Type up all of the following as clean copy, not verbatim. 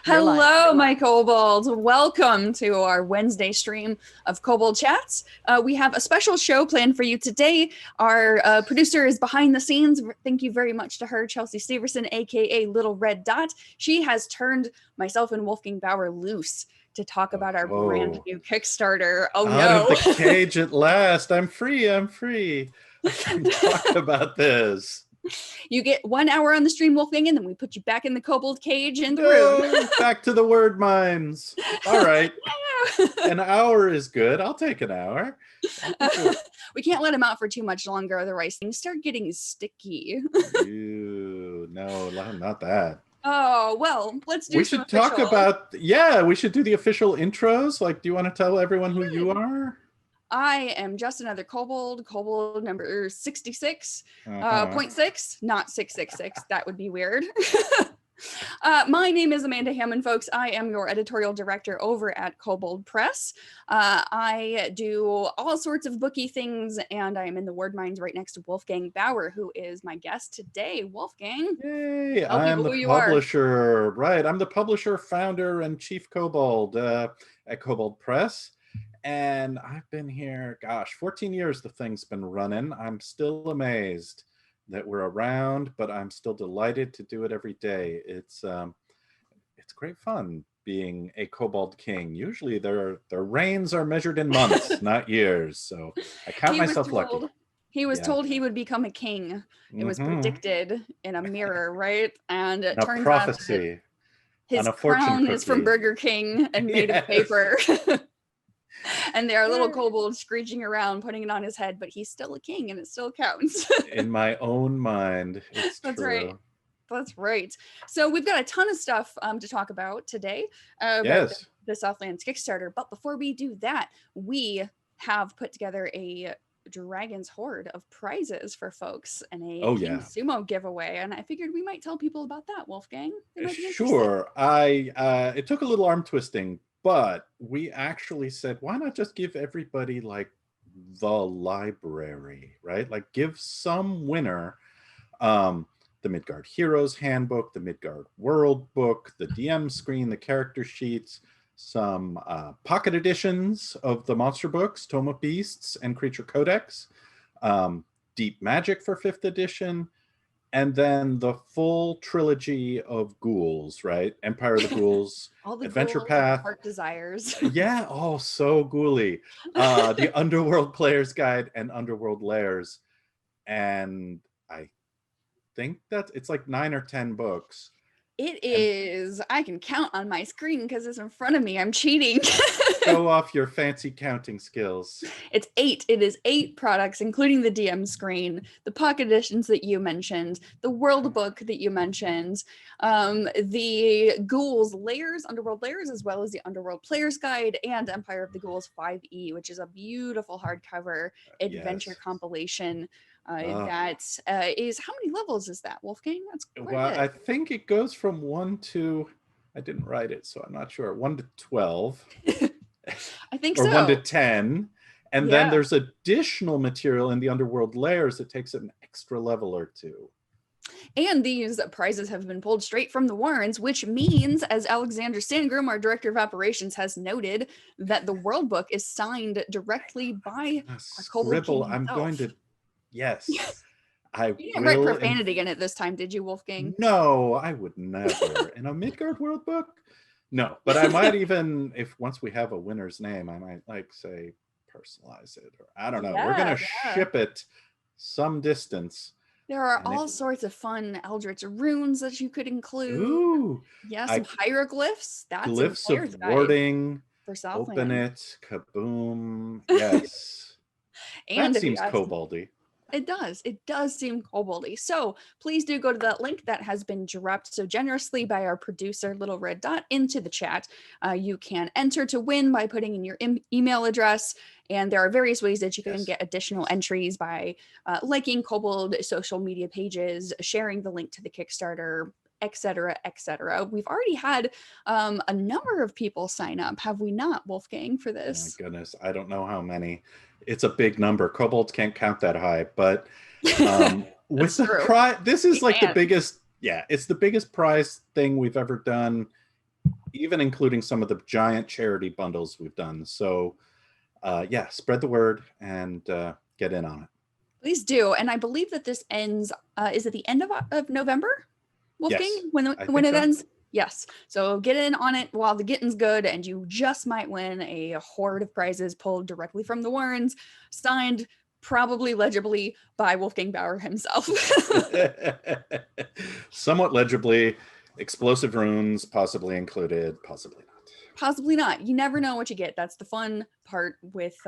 You're live. Hello, my kobolds. Welcome to our Wednesday stream of Kobold Chats. We have a special show planned for you today. Our producer is behind the scenes. Thank you very much to her, Chelsea Steverson, aka Little Red Dot. She has turned myself and Wolfgang Baur loose to talk about our brand new Kickstarter. Oh Out no. of the cage at last. I'm free. I can talk about this. You get 1 hour on the stream, Wolfgang, and then we put you back in the kobold cage in the room. Back to the word mines. All right. An hour is good. I'll take an hour. We can't let him out for too much longer, otherwise things start getting sticky. Ew, no, not that. Oh, well, let's do We should talk about, we should do the official intros. Like, do you want to tell everyone who you are? I am just another kobold number 66, 0.6, not 666. That would be weird. My name is Amanda Hamon, folks. I am your editorial director over at Kobold Press. I do all sorts of booky things, and I am in the word mines right next to Wolfgang Baur, who is my guest today. Wolfgang. Yay, I am the publisher. Right, I'm the publisher, founder, and chief kobold at Kobold Press. And I've been here, 14 years the thing's been running. I'm still amazed that we're around, but I'm still delighted to do it every day. It's great fun being a kobold king. Usually their reigns are measured in months, not years. So I count myself lucky. He was told he would become a king. It was predicted in a mirror, right? And it turns prophecy. Out his crown is from Burger King and made of paper. And there are little kobolds screeching around, putting it on his head, but he's still a king and it still counts. In my own mind, it's That's true. Right. That's right. So we've got a ton of stuff to talk about today. Yes. The Southlands Kickstarter. But before we do that, we have put together a Dragon's Hoard of prizes for folks and a King Sumo giveaway. And I figured we might tell people about that, Wolfgang. Sure. It took a little arm twisting, but we actually said, why not just give everybody like the library, right? Like give some winner the Midgard Heroes Handbook, the Midgard World Book, the DM screen, the character sheets, some pocket editions of the monster books, Tome of Beasts and Creature Codex, Deep Magic for 5th edition, and then the full trilogy of ghouls, right? Empire of the Ghouls, all the Adventure ghouls, Path, Heart Desires. Yeah, oh, so ghouly. The Underworld Player's Guide and Underworld Lairs. And I think it's like 9 or 10 books. It is. I can count on my screen because it's in front of me. I'm cheating. Show off your fancy counting skills. It's 8. It is 8 products, including the DM screen, the pocket editions that you mentioned, the world book that you mentioned, the Ghouls Lairs, Underworld Lairs, as well as the Underworld Player's Guide and Empire of the Ghouls 5e, which is a beautiful hardcover adventure compilation. That is, how many levels is that, Wolfgang? That's quite I think it goes from 1 to, I didn't write it, so I'm not sure, 1 to 12. I think or 1 to 10. And then there's additional material in the Underworld Lairs that takes it an extra level or 2. And these prizes have been pulled straight from the Warrens, which means, as Alexander Sandgrim, our director of operations, has noted, that the world book is signed directly by Kobold King himself. I'm going to, yes. You didn't write profanity in it this time, did you, Wolfgang? No, I would never. In a Midgard world book? No, but I might even, once we have a winner's name, I might say personalize it, or I don't know. We're going to ship it some distance. There are all sorts of fun Eldritch runes that you could include. Ooh. Yeah, some hieroglyphs. That's glyphs of warding. For Southland. Open it. Kaboom. Yes. And that seems koboldy. It does. It does seem koboldy. So please do go to that link that has been dropped so generously by our producer, Little Red Dot, into the chat. You can enter to win by putting in your email address. And there are various ways that you can get additional entries by liking Kobold social media pages, sharing the link to the Kickstarter, etc., etc. We've already had a number of people sign up, have we not, Wolfgang, for this? Oh my goodness, I don't know how many. It's a big number. Kobolds can't count that high, but with the prize, this is like the biggest, it's the biggest prize thing we've ever done even including some of the giant charity bundles we've done. So yeah, spread the word and get in on it. Please do. And I believe that this ends, is it the end of November, Wolfgang? Yes, When I when think it so. ends? Yes. So get in on it while the getting's good, and you just might win a horde of prizes pulled directly from the Warrens, signed probably legibly by Wolfgang Baur himself. Somewhat legibly, explosive runes possibly included, possibly not. Possibly not. You never know what you get. That's the fun part with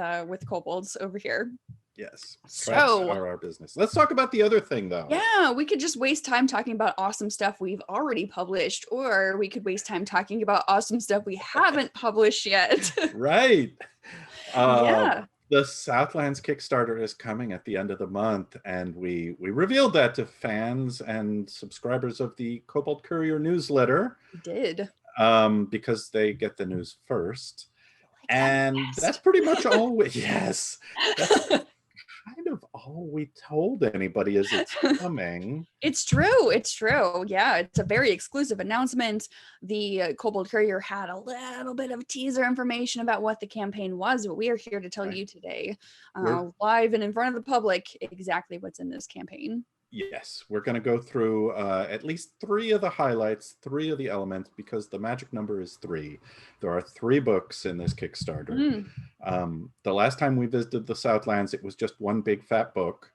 kobolds over here. Yes, traps So are our business. Let's talk about the other thing, though. yeah, we could just waste time talking about awesome stuff we've already published, or we could waste time talking about awesome stuff we haven't published yet. Right. Yeah. The Southlands Kickstarter is coming at the end of the month, and we revealed that to fans and subscribers of the Kobold Courier newsletter. We did. Because they get the news first. Like And that's pretty much all yes. That's kind of all we told anybody is it's coming. It's true. It's true. Yeah, it's a very exclusive announcement. The Kobold Courier had a little bit of teaser information about what the campaign was, but we are here to tell you today, live and in front of the public, exactly what's in this campaign. Yes, we're going to go through at least 3 of the highlights, 3 of the elements, because the magic number is 3. There are 3 books in this Kickstarter. The last time we visited the Southlands, it was just one big fat book.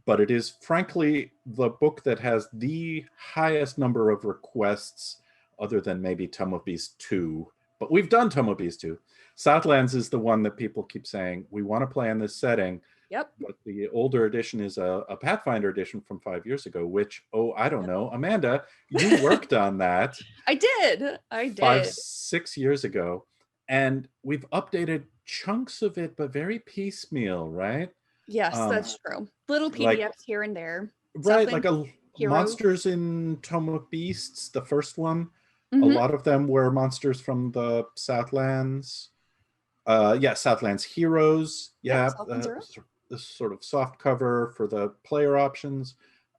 But it is frankly the book that has the highest number of requests, other than maybe Tome of Beasts 2. But we've done Tome of Beasts 2. Southlands is the one that people keep saying, we want to play in this setting. Yep. But the older edition is a Pathfinder edition from 5 years ago, which, I don't know. Amanda, you worked on that. I did. 5-6 years ago. And we've updated chunks of it, but very piecemeal, right? Yes, that's true. Little PDFs here and there. Right, like monsters in Tome of Beasts, the first one. A lot of them were monsters from the Southlands. Southlands Heroes. Yeah, this sort of soft cover for the player options.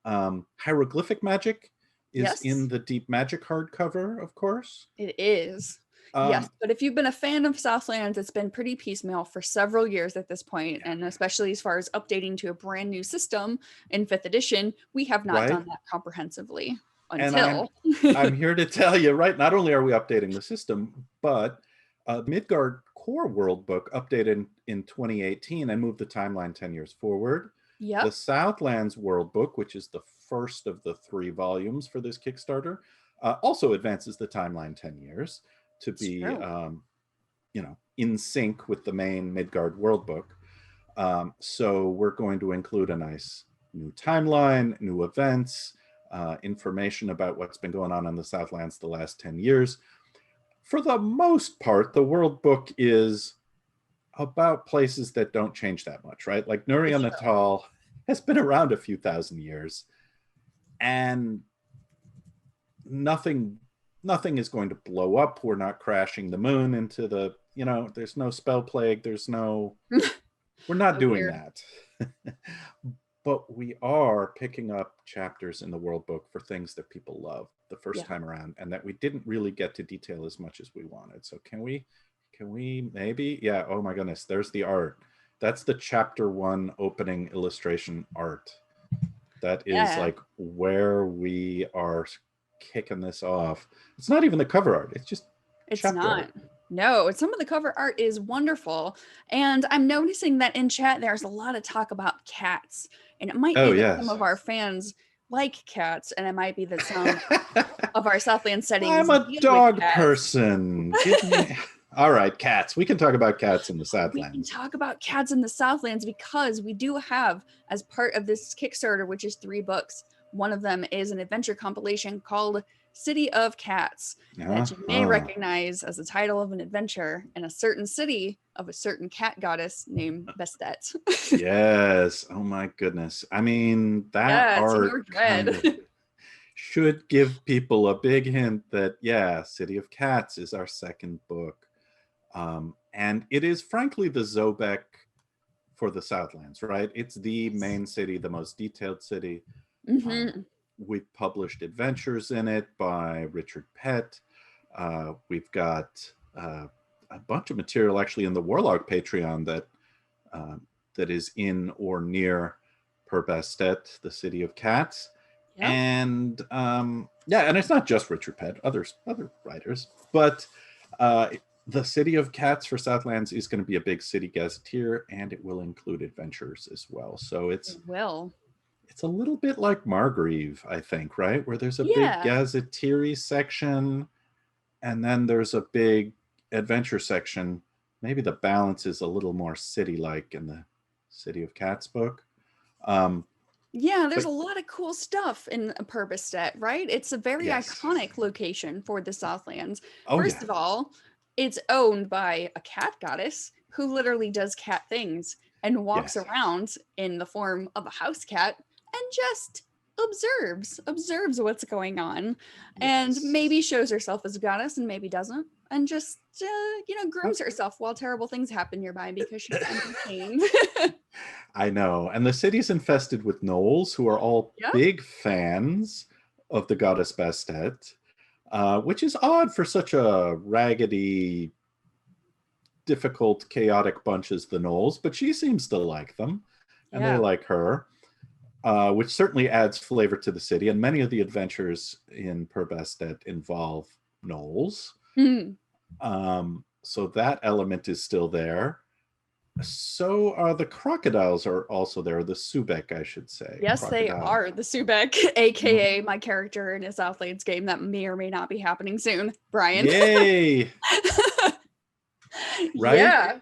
Hieroglyphic Magic is in the Deep Magic hardcover, of course. It is. Yes, but if you've been a fan of Southlands, it's been pretty piecemeal for several years at this point, and especially as far as updating to a brand new system in 5th edition, we have not done that comprehensively until. And I'm here to tell you, right, not only are we updating the system, but Midgard Core World Book updated in 2018 and moved the timeline 10 years forward. The Southlands World Book, which is the first of the 3 volumes for this Kickstarter, also advances the timeline 10 years to be, in sync with the main Midgard World Book. So we're going to include a nice new timeline, new events, information about what's been going on in the Southlands the last 10 years. For the most part, the World Book is about places that don't change that much, right? Like Nuria Natal has been around a few thousand years, and nothing is going to blow up. We're not crashing the moon into the, there's no spell plague. There's no, we're not doing that. But we are picking up chapters in the World Book for things that people love the first time around, and that we didn't really get to detail as much as we wanted. So can we maybe? Yeah. Oh my goodness. There's the art. That's the chapter 1 opening illustration art. That is like where we are kicking this off. It's not even the cover art. It's just chapter art. No, some of the cover art is wonderful. And I'm noticing that in chat, there's a lot of talk about cats. And it might be that some of our fans like cats, and it might be that some of our Southland settings. I'm a dog person. All right, cats. We can talk about cats in the Southlands. We can talk about cats in the Southlands because we do have, as part of this Kickstarter, which is 3 books, one of them is an adventure compilation called City of Cats, that you may recognize as the title of an adventure in a certain city of a certain cat goddess named Bastet. Yes. Oh my goodness. I mean, that art kind of should give people a big hint that, City of Cats is our 2nd book. And it is frankly the Zobek for the Southlands, right? It's the main city, the most detailed city. We've published adventures in it by Richard Pett. We've got a bunch of material actually in the Warlock Patreon that that is in or near Perbastet, the city of cats. Yep. And yeah, and it's not just Richard Pett, other writers, but the City of Cats for Southlands is going to be a big city gazetteer, and it will include adventures as well. So it's a little bit like Margrave, I think, right? Where there's a big gazetteer section, and then there's a big adventure section. Maybe the balance is a little more city-like in the City of Cats book. Yeah, there's a lot of cool stuff in Perbastet, right? It's a very iconic location for the Southlands. First of all, it's owned by a cat goddess who literally does cat things and walks around in the form of a house cat and just observes what's going on, and maybe shows herself as a goddess and maybe doesn't, and just grooms herself while terrible things happen nearby because she's entertained. I know. And the city's infested with gnolls who are all big fans of the goddess Bastet, which is odd for such a raggedy, difficult, chaotic bunch as the gnolls, but she seems to like them, and they like her, which certainly adds flavor to the city. And many of the adventures in Perbastet involve gnolls. So that element is still there. So the crocodiles are also there, the Subek, I should say. Yes, they are. The Subek, aka my character in a Southlands game that may or may not be happening soon. Brian. Yay! Right?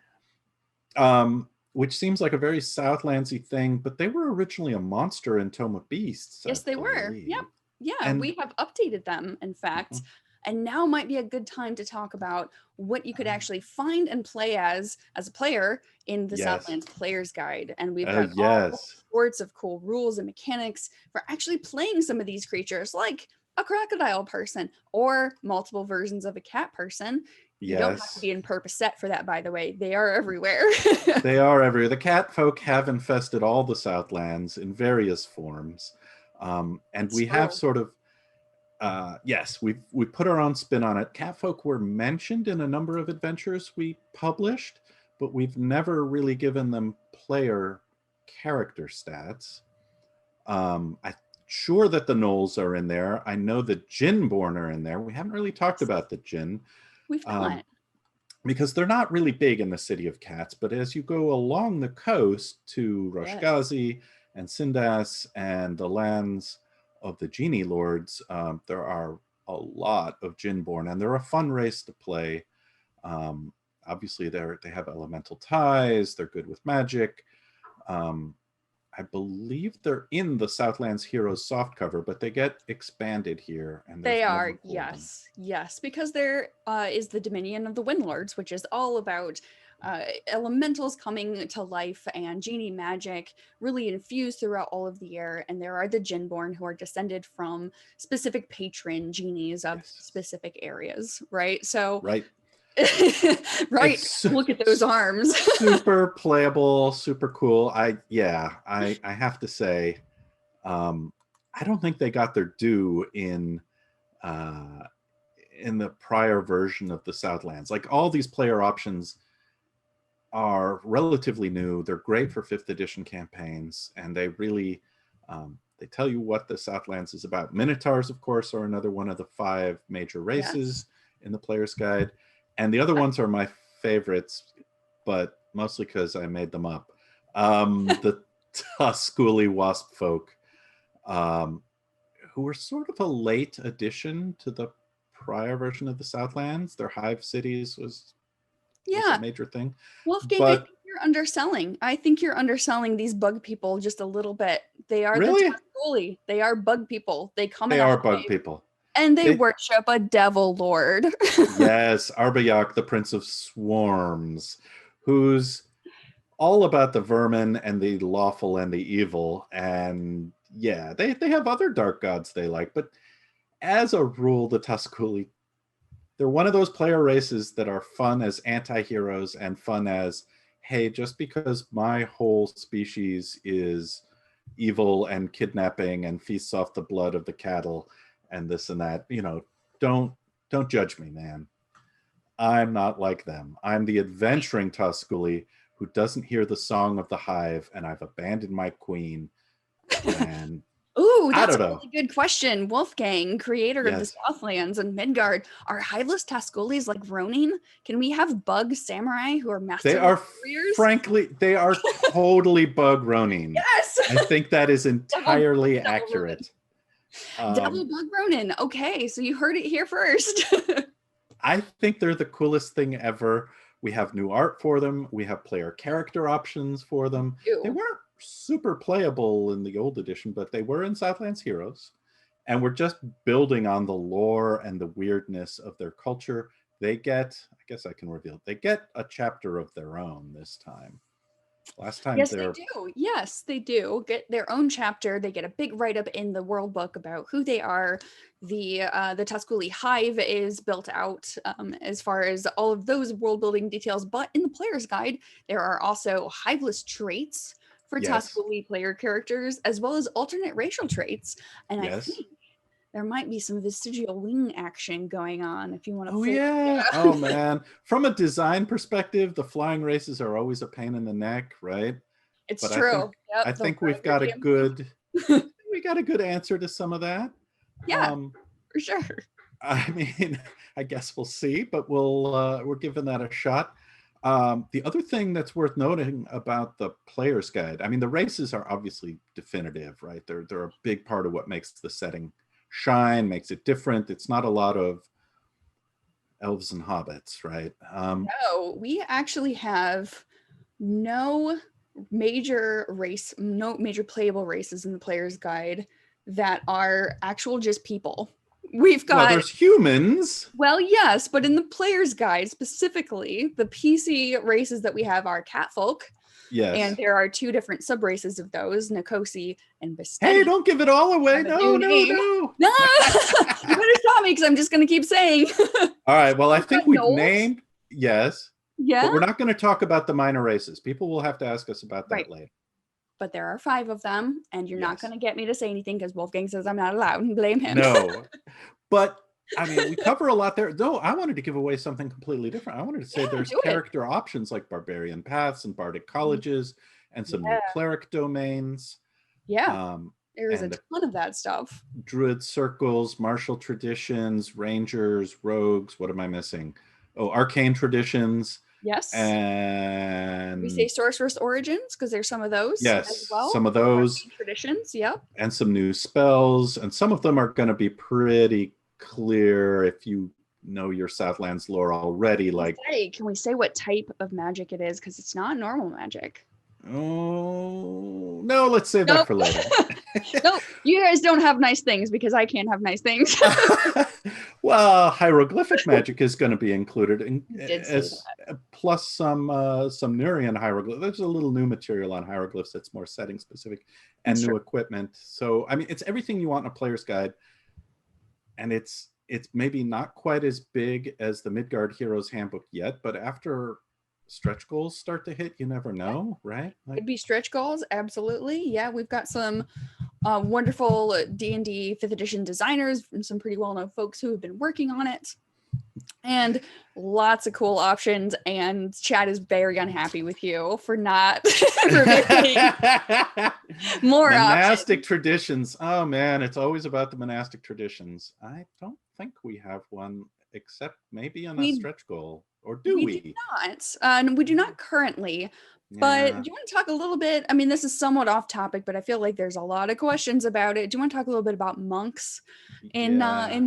Yeah. Which seems like a very Southlandsy thing, but they were originally a monster in Tome of Beasts. Yes, they were. Yep. Yeah, and we have updated them, in fact. And now might be a good time to talk about what you could actually find and play as a player in the Southlands Player's Guide. And we've got all sorts of cool rules and mechanics for actually playing some of these creatures, like a crocodile person or multiple versions of a cat person. You don't have to be in Perbastet for that, by the way. They are everywhere. They are everywhere. The cat folk have infested all the Southlands in various forms. And we have sort of we put our own spin on it. Catfolk were mentioned in a number of adventures we published, but we've never really given them player character stats. I'm sure that the gnolls are in there. I know the Djinborn are in there. We haven't really talked about the Djinn. We've not. Because they're not really big in the City of Cats, but as you go along the coast to Roshgazi and Sindas and the lands of the Genie Lords, there are a lot of Djinborn, and they're a fun race to play. Obviously, they have elemental ties. They're good with magic. I believe they're in the Southlands Heroes softcover, but they get expanded here. And they are, yes, because there is the Dominion of the Windlords, which is all about elementals coming to life and genie magic really infused throughout all of the air. And there are the Djinborn who are descended from specific patron genies of specific areas, right? So look at those arms. Super playable, super cool. I have to say, I don't think they got their due in the prior version of the Southlands. Like, all these player options are relatively new. They're great for 5th edition campaigns, and they really they tell you what the Southlands is about. Minotaurs, of course, are another one of the 5 major races in the Player's Guide. And the other ones are my favorites, but mostly because I made them up. The Tusculi Wasp folk, who were sort of a late addition to the prior version of the Southlands. Their hive cities was a major thing. Wolfgang, I think you're underselling. I think you're underselling these bug people just a little bit. They are the Tusculi. They are bug people. They come in. They are bug people. And they worship a devil lord. Yes, Arbayak, the Prince of Swarms, who's all about the vermin and the lawful and the evil. And they have other dark gods they like. But as a rule, the Tusculi, they're one of those player races that are fun as anti-heroes and fun as, hey, just because my whole species is evil and kidnapping and feasts off the blood of the cattle and this and that, don't Don't judge me, man. I'm not like them. I'm the adventuring Tusculi who doesn't hear the song of the hive, and I've abandoned my queen. And Ooh, I that's don't a know. really good question. Wolfgang, creator of the Yes. Southlands and Midgard, are hiveless Taskulis like Ronin? Can we have bug samurai who are They master are, warriors? frankly, they are totally bug Ronin. Yes! I think that is entirely Double accurate. Devil bug Ronin. Okay, so you heard it here first. I think they're the coolest thing ever. We have new art for them. We have player character options for them. They Ew. weren't super playable in the old edition, but they were in Southlands Heroes. And we're just building on the lore and the weirdness of their culture. They get, I guess I can reveal, they get a chapter of their own this time. Last time Yes, they do. Yes, they do get their own chapter. They get a big write-up in the world book about who they are. The Tusculi hive is built out as far as all of those world building details. But in the player's guide, there are also hiveless traits for Yes. Tusculi player characters, as well as alternate racial traits. And I Yes. think there might be some vestigial wing action going on if you want to. Oh yeah. Oh man. From a design perspective, the flying races are always a pain in the neck, right? It's But true. I think we've got a good answer to some of that. Yeah, for sure. I mean, I guess we'll see, but we're giving that a shot. The other thing that's worth noting about the player's guide, I mean, the races are obviously definitive, right? They're a big part of what makes the setting shine, makes it different. It's not a lot of elves and hobbits, right? No, we actually have no major playable races in the player's guide that are actual just people. We've got, well, there's humans. well, yes, but in the player's guide specifically, the PC races that we have are catfolk. Yes. And there are two different sub races of those, Nikosi and Basteti. Hey, don't give it all away. No. No! You better stop me because I'm just going to keep saying. All right. Well, I think we've gnolls. named, yes. Yeah. But we're not going to talk about the minor races. People will have to ask us about that later. But there are 5 of them, and you're not Yes. going to get me to say anything because Wolfgang says I'm not allowed, and blame him. No. But I mean, we cover a lot there. Though I wanted to give away something completely different. I wanted to say there's character options like barbarian paths and bardic colleges and some new cleric domains. Yeah. There's a ton of that stuff. Druid circles, martial traditions, rangers, rogues. What am I missing? Oh, arcane traditions. Yes. And we say sorceress origins because there's some of those as well. Some of those arcane traditions. Yep. And some new spells. And some of them are going to be pretty clear if you know your Southlands lore already. Like, hey, can we say what type of magic it is? Because it's not normal magic. Oh no, let's save that for later. Nope, you guys don't have nice things because I can't have nice things. Well, hieroglyphic magic is going to be included plus some Nurian hieroglyphs. There's a little new material on hieroglyphs that's more setting specific and new equipment. So I mean, it's everything you want in a player's guide, and it's maybe not quite as big as the Midgard Heroes Handbook yet, but after stretch goals start to hit, you never know, right? Like, it'd be stretch goals, absolutely. Yeah, we've got some wonderful D&D 5th edition designers from some pretty well-known folks who have been working on it, and lots of cool options. And Chad is very unhappy with you for not revealing more monastic options. Traditions. Oh man, it's always about the monastic traditions. I don't think we have one except maybe on a stretch goal. Or do we? Do not. We do not currently. But do you want to talk a little bit? I mean, this is somewhat off topic, but I feel like there's a lot of questions about it. Do you want to talk a little bit about monks in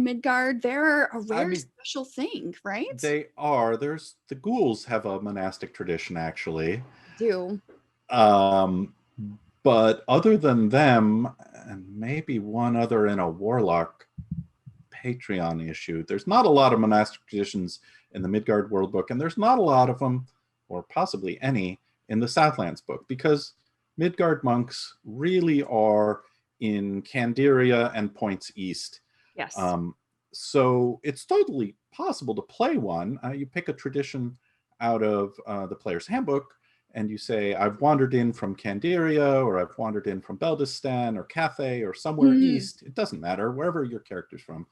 Midgard? They're a rare special thing, right? They are. The ghouls have a monastic tradition, actually. They do. But other than them, and maybe one other in a warlock Patreon issue, there's not a lot of monastic traditions in the Midgard World Book, and there's not a lot of them, or possibly any, in the Southlands book, because Midgard monks really are in Candiria and points east. Yes. So it's totally possible to play one. You pick a tradition out of the player's handbook, and you say, I've wandered in from Candiria, or I've wandered in from Beldistan, or Cathay, or somewhere east. It doesn't matter, wherever your character's from.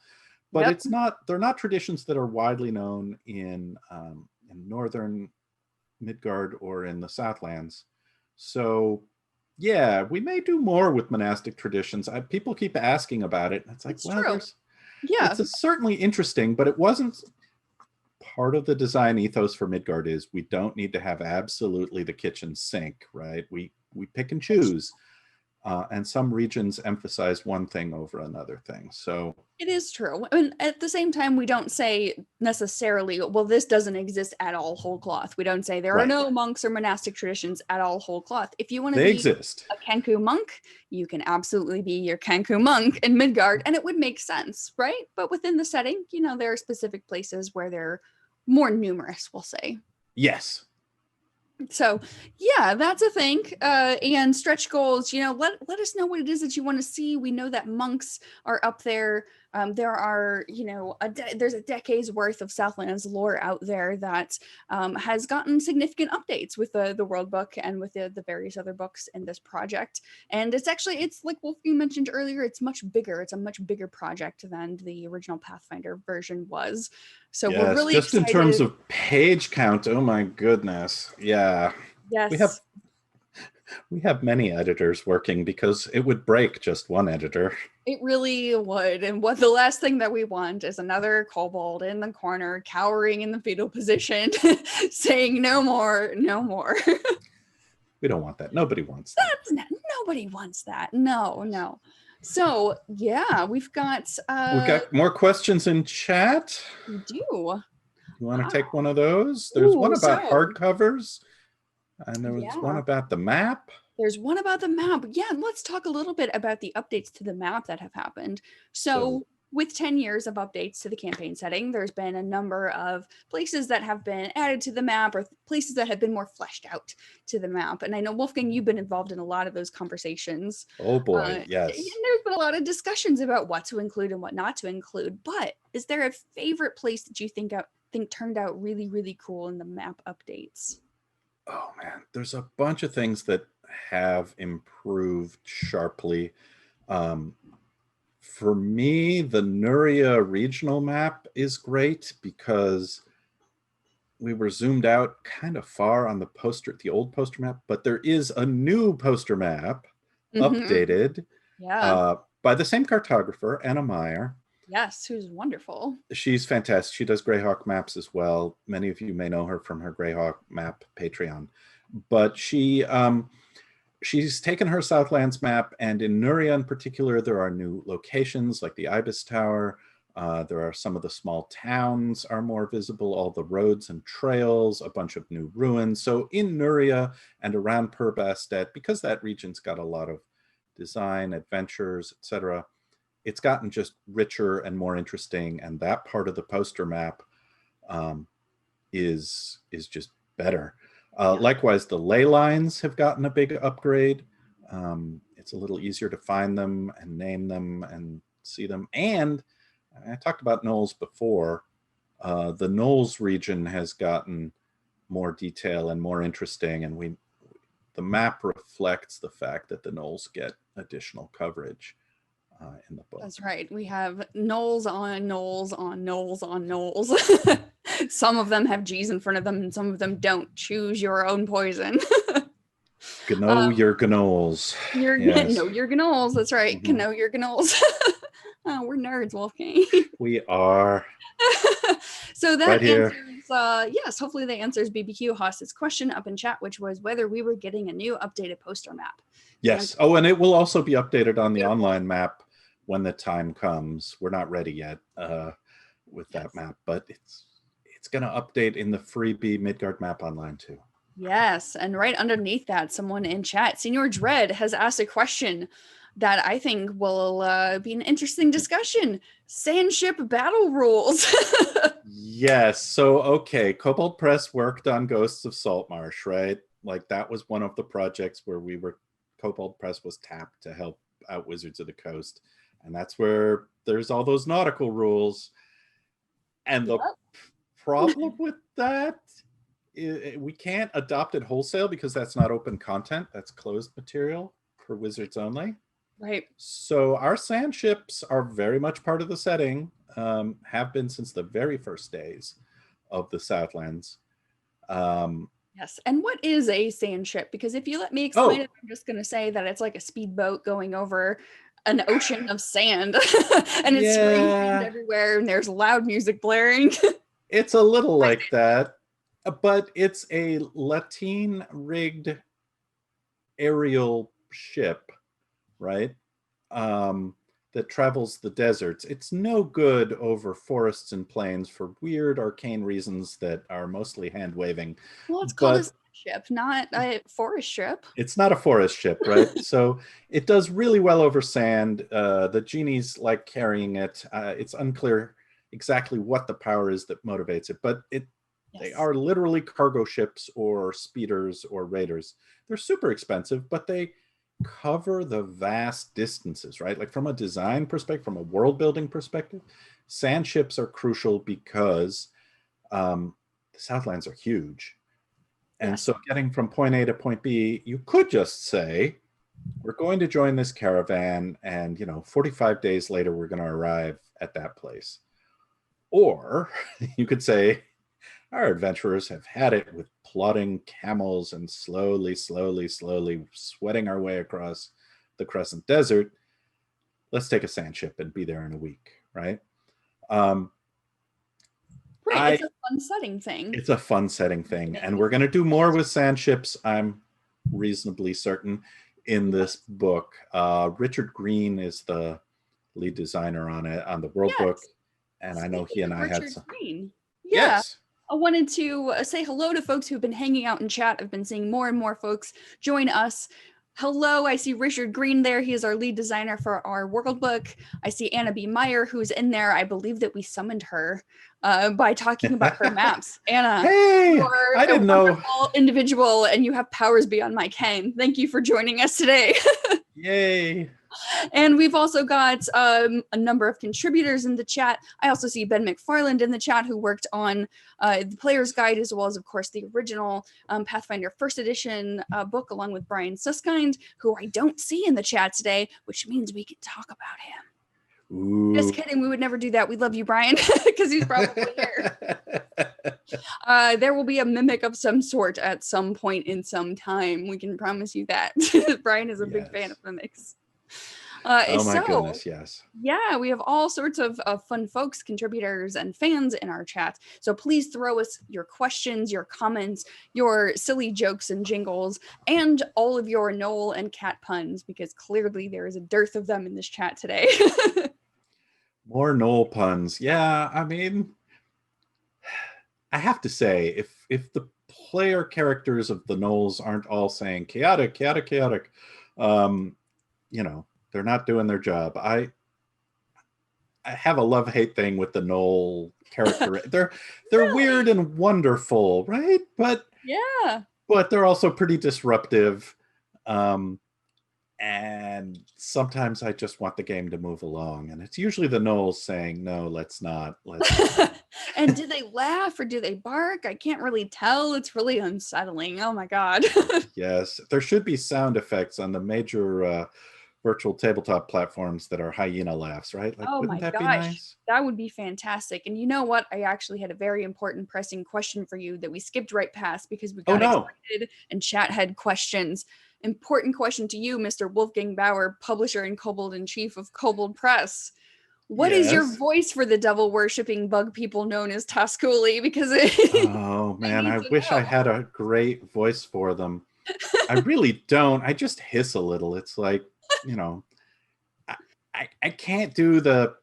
but Yep. they're not traditions that are widely known in northern Midgard or in the Southlands. So yeah, we may do more with monastic traditions. People keep asking about it. It's like, It's well, true. Yeah. it's certainly interesting, but it wasn't part of the design ethos for Midgard. Is we don't need to have absolutely the kitchen sink, right? We pick and choose. And some regions emphasize one thing over another thing. So It is true. I mean, at the same time, we don't say necessarily, well, this doesn't exist at all whole cloth. We don't say there are right, no monks or monastic traditions at all whole cloth. If you want to they be exist. a Kenku monk, you can absolutely be your Kenku monk in Midgard, and it would make sense, right? But within the setting, you know, there are specific places where they're more numerous, we'll say. Yes. So yeah, that's a thing. And stretch goals, you know, let us know what it is that you want to see. We know that monks are up there. There are, you know, there's a decade's worth of Southlands lore out there that has gotten significant updates with the world book and with the various other books in this project. And it's actually, it's like Wolfgang mentioned earlier, it's much bigger. It's a much bigger project than the original Pathfinder version was. So we're Yes, really just in excited. terms of page count, oh my goodness. Yeah. Yes. We have many editors working because it would break just one editor. It really would. And what the last thing that we want is another kobold in the corner, cowering in the fetal position, saying no more, no more. We don't want that. Nobody wants that. Nobody wants that. No, no. So yeah, we've got more questions in chat. we do. You want to Wow. take one of those? There's one Ooh, about so hardcovers, and there was yeah. one about the map. There's one about the map. Yeah, let's talk a little bit about the updates to the map that have happened. So with 10 years of updates to the campaign setting, there's been a number of places that have been added to the map, or places that have been more fleshed out to the map. And I know, Wolfgang, you've been involved in a lot of those conversations. Oh boy, yes. And there's been a lot of discussions about what to include and what not to include. But is there a favorite place that you think turned out really, really cool in the map updates? Oh man, there's a bunch of things that have improved sharply. For me, the Nuria regional map is great because we were zoomed out kind of far on the old poster map, but there is a new poster map updated by the same cartographer, Anna Meyer. Yes, who's wonderful. She's fantastic. She does Greyhawk maps as well. Many of you may know her from her Greyhawk map Patreon. But she's taken her Southlands map, and in Nuria in particular, there are new locations like the Ibis Tower. There are some of the small towns are more visible, all the roads and trails, a bunch of new ruins. So in Nuria and around Purbastet, because that region's got a lot of design, adventures, etc., it's gotten just richer and more interesting. And that part of the poster map is just better. Likewise, the ley lines have gotten a big upgrade. It's a little easier to find them and name them and see them. And I talked about Knolls before. The Knolls region has gotten more detail and more interesting, and the map reflects the fact that the Knolls get additional coverage in the book. That's right. We have knolls on knolls on knolls on knolls. Some of them have G's in front of them and some of them don't. Choose your own poison. Know your gnolls. Yes. Know your gnolls. That's right. Mm-hmm. Know your gnolls. Oh, we're nerds, Wolfgang. We are. So that answers, yes, hopefully that answers BBQ Haas's question up in chat, which was whether we were getting a new updated poster map. Yes. Oh, and it will also be updated on the online map when the time comes. We're not ready yet with that map, but it's going to update in the freebie Midgard map online too. Yes, and right underneath that, someone in chat, Senior Dread, has asked a question that I think will be an interesting discussion. Sandship battle rules. Yes. So, okay, Kobold Press worked on Ghosts of Saltmarsh, right? Like that was one of the projects where Kobold Press was tapped to help out Wizards of the Coast. And that's where there's all those nautical rules. And the problem with that, we can't adopt it wholesale because that's not open content. That's closed material for Wizards only. Right. So our sand ships are very much part of the setting, have been since the very first days of the Southlands. Yes. And what is a sand ship? Because if you let me explain Oh, it, I'm just going to say that it's like a speedboat going over an ocean of sand and it's spraying sand yeah, everywhere and there's loud music blaring. it's a little like that, but it's a lateen rigged aerial ship, right? That travels the deserts. It's no good over forests and plains for weird arcane reasons that are mostly hand waving, Well, it's called a but sand ship, not a forest ship. it's not a forest ship, right? So it does really well over sand. The genies like carrying it. It's unclear exactly what the power is that motivates it, but they Yes. are literally cargo ships or speeders or raiders. They're super expensive, but they cover the vast distances, right? Like from a design perspective, from a world building perspective, sand ships are crucial because the Southlands are huge. And Yes. so getting from point A to point B, you could just say, we're going to join this caravan and, 45 days later, we're going to arrive at that place. Or you could say, our adventurers have had it with plodding camels and slowly sweating our way across the Crescent Desert. Let's take a sand ship and be there in a week, right? Right. It's a fun setting thing. It's a fun setting thing, and we're going to do more with sand ships, I'm reasonably certain, in this book. Richard Green is the lead designer on it, on the world book, Yes. and I know he Speaking and of I had Richard some. Green. Yeah. Yes. I wanted to say hello to folks who've been hanging out in chat. I've been seeing more and more folks join us. Hello, I see Richard Green there. He is our lead designer for our world book. I see Anna B. Meyer, who's in there. I believe that we summoned her by talking about her maps. Anna, you Hey, are I a didn't know. wonderful individual and you have powers beyond my ken. Thank you for joining us today. Yay. And we've also got a number of contributors in the chat. I also see Ben McFarland in the chat, who worked on the Player's Guide, as well as, of course, the original Pathfinder First Edition book, along with Brian Suskind, who I don't see in the chat today, which means we can talk about him. Ooh. Just kidding. We would never do that. We love you, Brian, because he's probably here. There will be a mimic of some sort at some point in some time. We can promise you that. Brian is a big fan of mimics. Oh my goodness, yes. Yeah, we have all sorts of fun folks, contributors, and fans in our chat. So please throw us your questions, your comments, your silly jokes and jingles, and all of your Noel and Cat puns, because clearly there is a dearth of them in this chat today. More Noel puns. Yeah, I mean, I have to say, if the player characters of the Knolls aren't all saying chaotic, they're not doing their job. I have a love-hate thing with the Knoll character. They're Really? weird and wonderful, right? But they're also pretty disruptive. And sometimes I just want the game to move along, and it's usually the Knolls saying, "No, let's not." And do they laugh or do they bark? I can't really tell. It's really unsettling. Oh my god. Yes, there should be sound effects on the major virtual tabletop platforms that are hyena laughs, right? Like, Oh wouldn't my that be gosh, nice? that would be fantastic. And you know what? I actually had a very important pressing question for you that we skipped right past because we got excited and chat had questions. Important question to you, Mr. Wolfgang Baur, publisher and Kobold-in-Chief of Kobold Press. What is your voice for the devil-worshipping bug people known as Tasculi? Because oh man, I wish I had a great voice for them. I really don't. I just hiss a little. It's like, I can't do the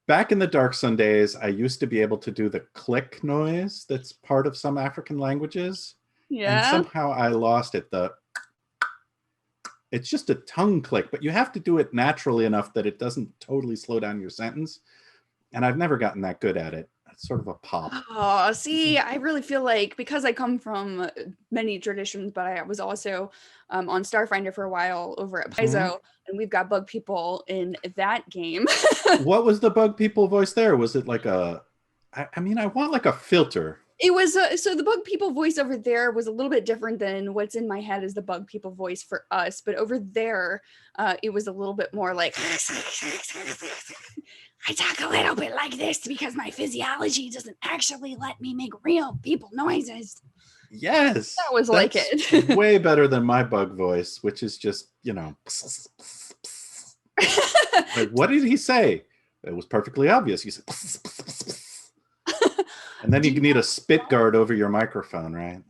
back in the Dark Sun days, I used to be able to do the click noise that's part of some African languages. Yeah. And somehow I lost it. It's just a tongue click, but you have to do it naturally enough that it doesn't totally slow down your sentence. And I've never gotten that good at it. It's sort of a pop. Oh, see, I really feel like because I come from many traditions, but I was also on Starfinder for a while over at Paizo, and we've got bug people in that game. What was the bug people voice there? Was it like I want like a filter. It was so the bug people voice over there was a little bit different than what's in my head as the bug people voice for us, but over there it was a little bit more like I talk a little bit like this because my physiology doesn't actually let me make real people noises. Yes, That was like that's it. way better than my bug voice, which is just, you know, like, what did he say? It was perfectly obvious. He said, and then you need a spit guard over your microphone, right?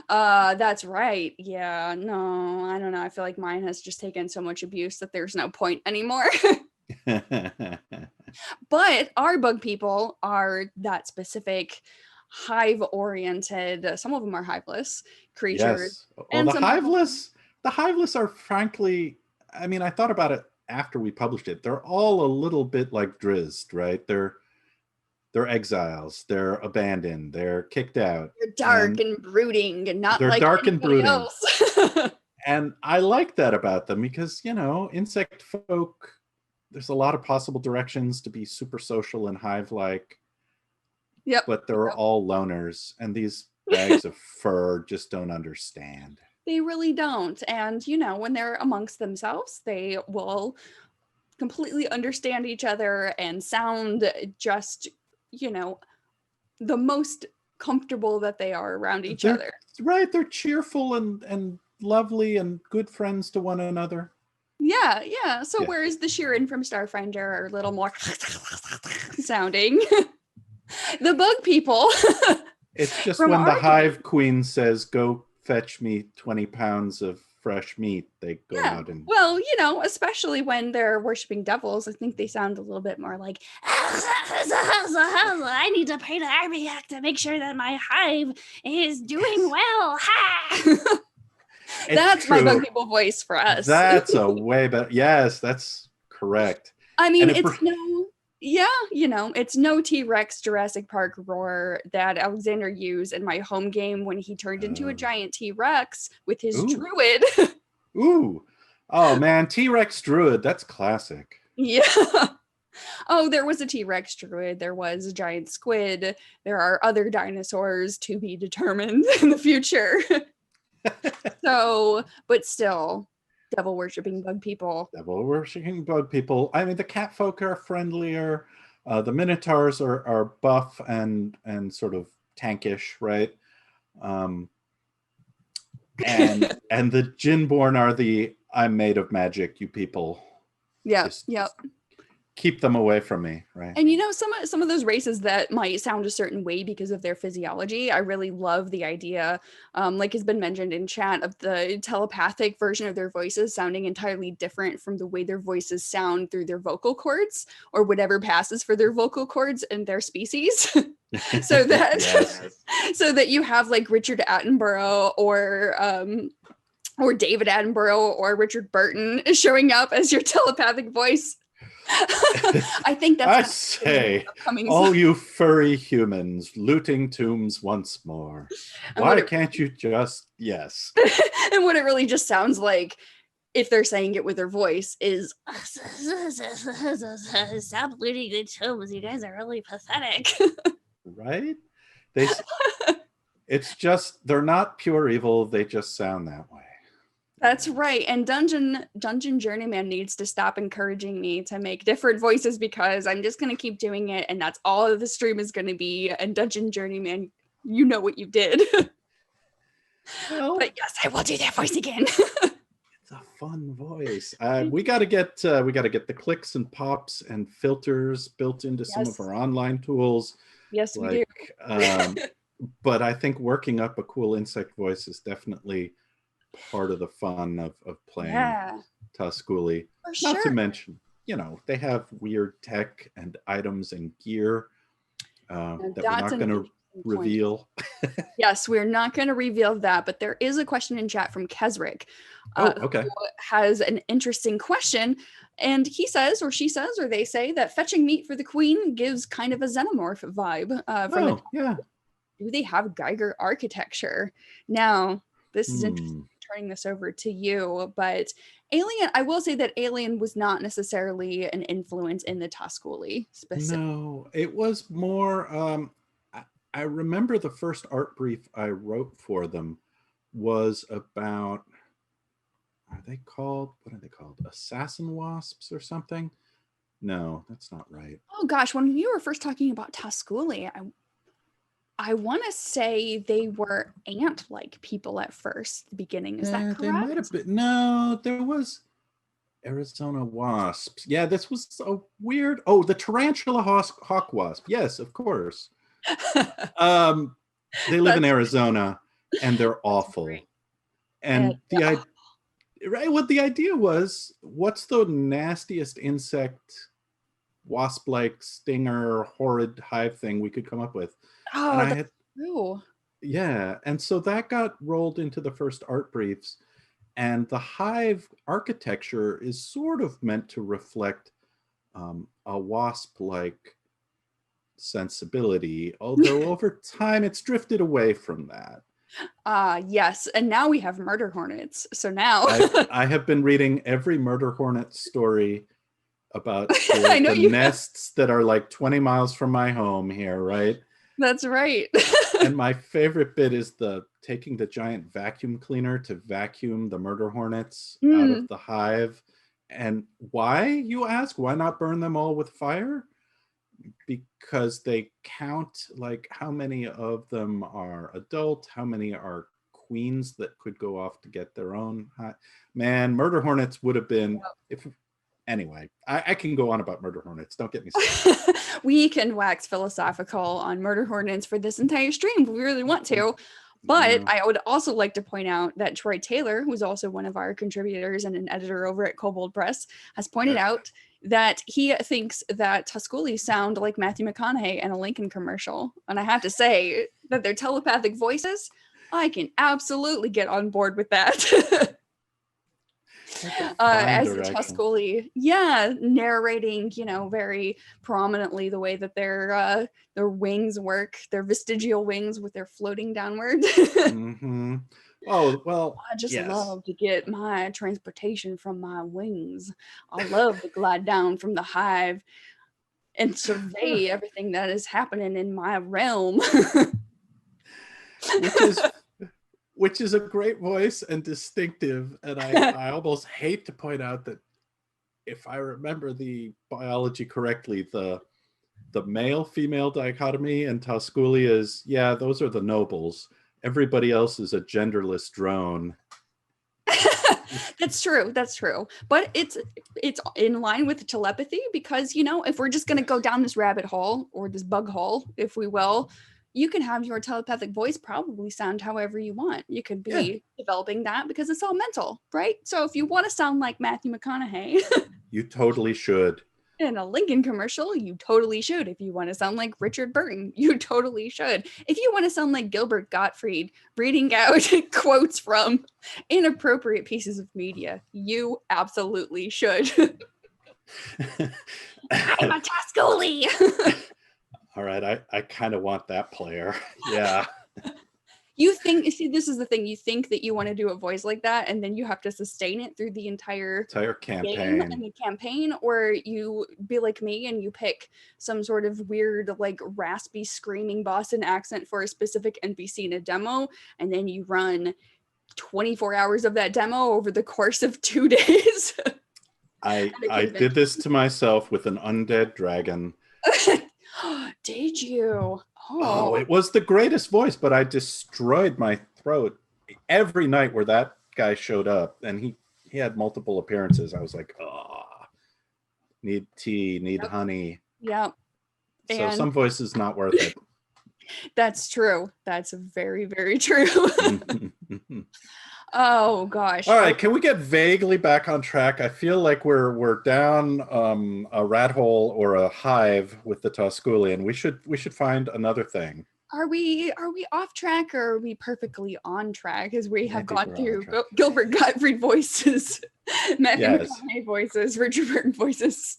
That's right. Yeah, no, I don't know. I feel like mine has just taken so much abuse that there's no point anymore. But our bug people are that specific hive oriented, some of them are hiveless creatures. Yes. Well, And the hiveless are frankly, I mean, I thought about it after we published it. They're all a little bit like Drizzt, right? They're exiles, they're abandoned, they're kicked out. they're dark and brooding and not they're like dark and anybody brooding. else. And I like that about them because, you know, insect folk, there's a lot of possible directions to be super social and hive-like. Yep. But they're all loners, and these bags of fur just don't understand. They really don't. And, you know, when they're amongst themselves, they will completely understand each other and sound just, you know, the most comfortable that they are around each other. Right. They're cheerful and lovely and good friends to one another. Yeah, yeah. So whereas the Sheeran from Starfinder are a little more sounding, the bug people. It's just when the hive queen says, go fetch me 20 pounds of fresh meat, they go out and... Well, you know, especially when they're worshiping devils, I think they sound a little bit more like, I need to pay the army act to make sure that my hive is doing well. Ha! That's true. My bug people voice for us. That's a way better. Yes, that's correct. I mean, it's no, yeah, you know, it's no T-Rex Jurassic Park roar that Alexander used in my home game when he turned into a giant T-Rex with his druid. Ooh. Oh man, T-Rex druid, that's classic. Yeah. Oh, there was a T-Rex druid, there was a giant squid, there are other dinosaurs to be determined in the future. So, but still, devil worshipping bug people. Devil worshipping bug people. I mean, the cat folk are friendlier. The Minotaurs are buff and sort of tankish, right? And the Djinborn are the I'm made of magic, you people. Yeah, yep. Keep them away from me, right? And you know, some of those races that might sound a certain way because of their physiology, I really love the idea, like has been mentioned in chat, of the telepathic version of their voices sounding entirely different from the way their voices sound through their vocal cords or whatever passes for their vocal cords in their species. So that so that you have like Richard Attenborough or David Attenborough or Richard Burton showing up as your telepathic voice. I think that's I say, all you furry humans looting tombs once more. Why can't you just And what it really just sounds like, if they're saying it with their voice, is stop looting the tombs. You guys are really pathetic. Right? It's just, they're not pure evil. They just sound that way. That's right. And Dungeon Journeyman needs to stop encouraging me to make different voices, because I'm just going to keep doing it. And that's all the stream is going to be. And Dungeon Journeyman, you know what you did. Well, but yes, I will do that voice again. It's a fun voice. We got to get the clicks and pops and filters built into some of our online tools. Yes, we do. But I think working up a cool insect voice is definitely part of the fun of playing Tusculi. Not to mention, you know, they have weird tech and items and gear that we're not going to reveal. Yes, we're not going to reveal that, but there is a question in chat from Kesrick. Who has an interesting question, and he says, or she says, or they say that fetching meat for the queen gives kind of a xenomorph vibe. Do they have Geiger architecture? Now, this is interesting turning this over to you, but Alien, I will say that Alien was not necessarily an influence in the Tusculi specific. No, it was more, I remember the first art brief I wrote for them was about, what are they called? Assassin wasps or something? No, that's not right. Oh gosh, when you were first talking about Tusculi, I want to say they were ant-like people at first, the beginning. Is that correct? They might have been. No, there was Arizona wasps. Yeah, this was a weird. Oh, the tarantula hawk wasp. Yes, of course. They live in Arizona, and they're awful. And what the idea was, what's the nastiest insect, wasp-like stinger, horrid hive thing we could come up with? Oh, that's true. Yeah, and so that got rolled into the first art briefs, and the hive architecture is sort of meant to reflect a wasp-like sensibility, although over time it's drifted away from that. Yes, and now we have murder hornets. So now I have been reading every murder hornet story about the nests that are like 20 miles from my home here, right? That's right. And my favorite bit is taking the giant vacuum cleaner to vacuum the murder hornets out of the hive. And why, you ask? Why not burn them all with fire? Because they count like how many of them are adult, how many are queens that could go off to get their own hive. Man, murder hornets would have been, anyway, I can go on about murder hornets. Don't get me started. We can wax philosophical on murder hornets for this entire stream if we really want to. But I would also like to point out that Troy Taylor, who's also one of our contributors and an editor over at Kobold Press, has pointed out that he thinks that Tusculi sound like Matthew McConaughey in a Lincoln commercial. And I have to say that their telepathic voices, I can absolutely get on board with that. As the Tusculi, narrating, very prominently the way that their wings work, their vestigial wings with their floating downward. Oh, well, I just love to get my transportation from my wings. I love to glide down from the hive and survey everything that is happening in my realm. Which is a great voice and distinctive. And I almost hate to point out that if I remember the biology correctly, the male-female dichotomy in Tusculi is, those are the nobles. Everybody else is a genderless drone. That's true. But it's in line with telepathy because, if we're just going to go down this rabbit hole or this bug hole, if we will, you can have your telepathic voice probably sound however you want. You could be developing that because it's all mental, right? So if you want to sound like Matthew McConaughey, you totally should. In a Lincoln commercial, you totally should. If you want to sound like Richard Burton, you totally should. If you want to sound like Gilbert Gottfried reading out quotes from inappropriate pieces of media, you absolutely should. I'm a Tusculi. All right, I kind of want that player. Yeah. You think, this is the thing, you think that you want to do a voice like that, and then you have to sustain it through the entire campaign and the campaign, or you be like me and you pick some sort of weird, like raspy, screaming Boston accent for a specific NPC in a demo, and then you run 24 hours of that demo over the course of 2 days. I did this to myself with an undead dragon. Did you? Oh, it was the greatest voice, but I destroyed my throat every night where that guy showed up, and he had multiple appearances. I was like, need tea, need honey. Yep. So some voices not worth it. That's true. That's very, very true. Oh gosh. All right, can we get vaguely back on track? I feel like we're down a rat hole or a hive with the Tusculi, and we should find another thing. Are we off track, or are we perfectly on track as we have gone through Gilbert Gottfried voices, Matthew McConaughey voices, Richard Burton voices?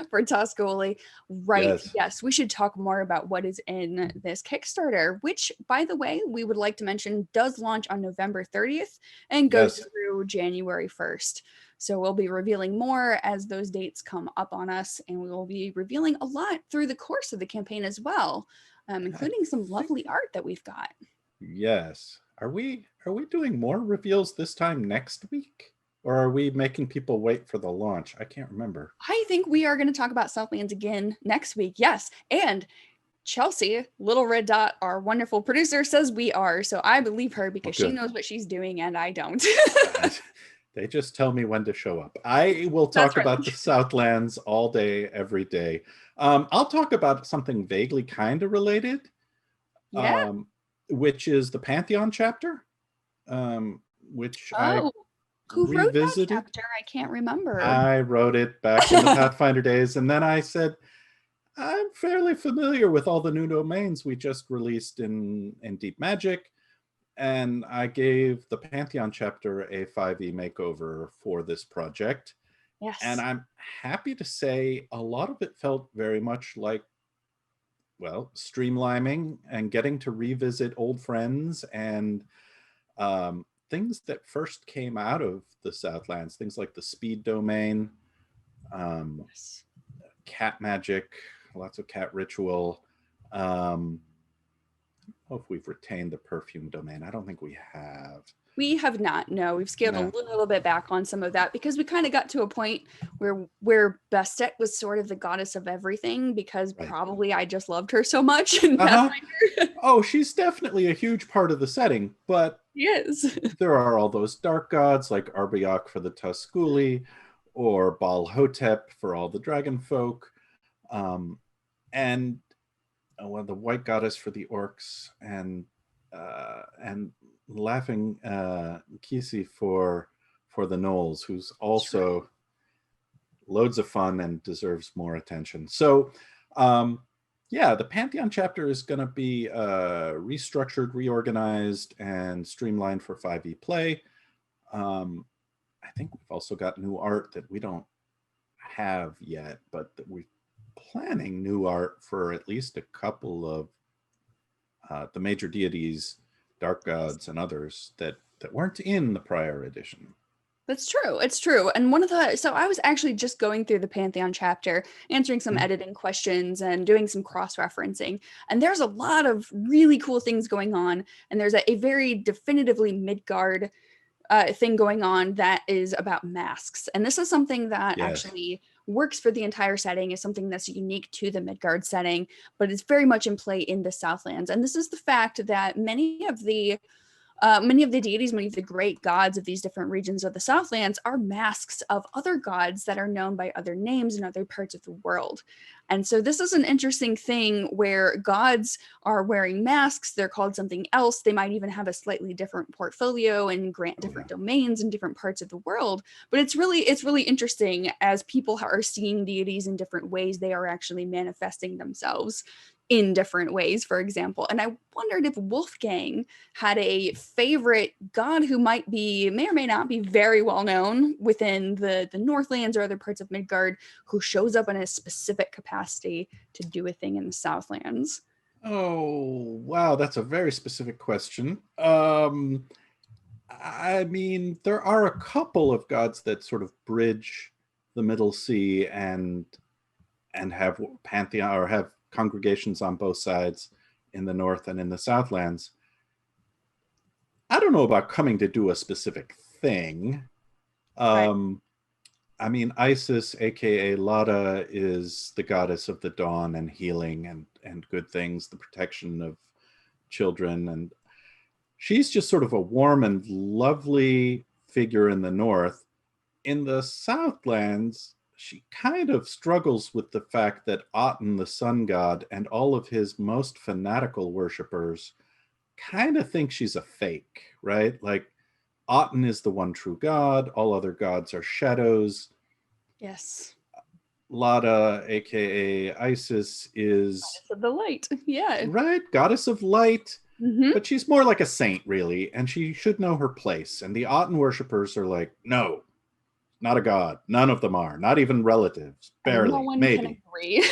for Tuscany. Right. Yes. Yes, we should talk more about what is in this Kickstarter, which, by the way, we would like to mention does launch on November 30th and goes Yes. through January 1st. So we'll be revealing more as those dates come up on us, and we will be revealing a lot through the course of the campaign as well, including some lovely art that we've got. Yes. Are we doing more reveals this time next week? Or are we making people wait for the launch? I can't remember. I think we are going to talk about Southlands again next week. Yes. And Chelsea, Little Red Dot, our wonderful producer, says we are. So I believe her because she knows what she's doing and I don't. They just tell me when to show up. I will That's talk right. about the Southlands all day, every day. I'll talk about something vaguely kind of related, Yeah. which is the Pantheon chapter, which I Who wrote that revisited. chapter? I can't remember. I wrote it back in the Pathfinder days, and then I said, I'm fairly familiar with all the new domains we just released in Deep Magic, and I gave the Pantheon chapter a 5e makeover for this project. Yes. And I'm happy to say a lot of it felt very much like, well, streamlining and getting to revisit old friends and things that first came out of the Southlands, things like the speed domain, Yes. cat magic, lots of cat ritual. I don't know if we've retained the perfume domain. I don't think we have. We have not. No, we've scaled a little bit back on some of that because we kind of got to a point where Bastet was sort of the goddess of everything because probably I just loved her so much in Pathfinder. Oh, she's definitely a huge part of the setting, but yes, there are all those dark gods like Arbiak for the Tusculi or Baal Hotep for all the dragon folk, and the white goddess for the orcs, and laughing Kisi for the gnolls, who's also loads of fun and deserves more attention. So yeah, the Pantheon chapter is going to be restructured, reorganized, and streamlined for 5e play. I think we've also got new art that we don't have yet, but that we're planning new art for at least a couple of the major deities, dark gods, and others that weren't in the prior edition. That's true. It's true. And so I was actually just going through the Pantheon chapter, answering some editing questions and doing some cross-referencing. And there's a lot of really cool things going on. And there's a very definitively Midgard thing going on that is about masks. And this is something that actually works for the entire setting, is something that's unique to the Midgard setting, but it's very much in play in the Southlands. And this is the fact that many of the deities, many of the great gods of these different regions of the Southlands are masks of other gods that are known by other names in other parts of the world. And so this is an interesting thing where gods are wearing masks. They're called something else. They might even have a slightly different portfolio and grant different domains in different parts of the world. But it's really interesting as people are seeing deities in different ways. They are actually manifesting themselves in different ways, for example. And I wondered if Wolfgang had a favorite god who may or may not be very well known within the Northlands or other parts of Midgard, who shows up in a specific capacity to do a thing in the Southlands. Oh, wow, that's a very specific question. I mean, there are a couple of gods that sort of bridge the Middle Sea and have pantheon or have congregations on both sides in the North and in the Southlands. I don't know about coming to do a specific thing. I mean, Isis, aka Lada, is the goddess of the dawn and healing and good things, the protection of children, and she's just sort of a warm and lovely figure in the North. In the Southlands, she kind of struggles with the fact that Aten, the sun god, and all of his most fanatical worshippers kind of think she's a fake, right? Like, Aten is the one true god. All other gods are shadows. Yes. Lada, aka Isis, is goddess of the light. Yeah. Right, goddess of light. But she's more like a saint, really, and she should know her place. And the Aten worshippers are like, no, not a god. None of them are. Not even relatives. And Barely. no one maybe. can agree.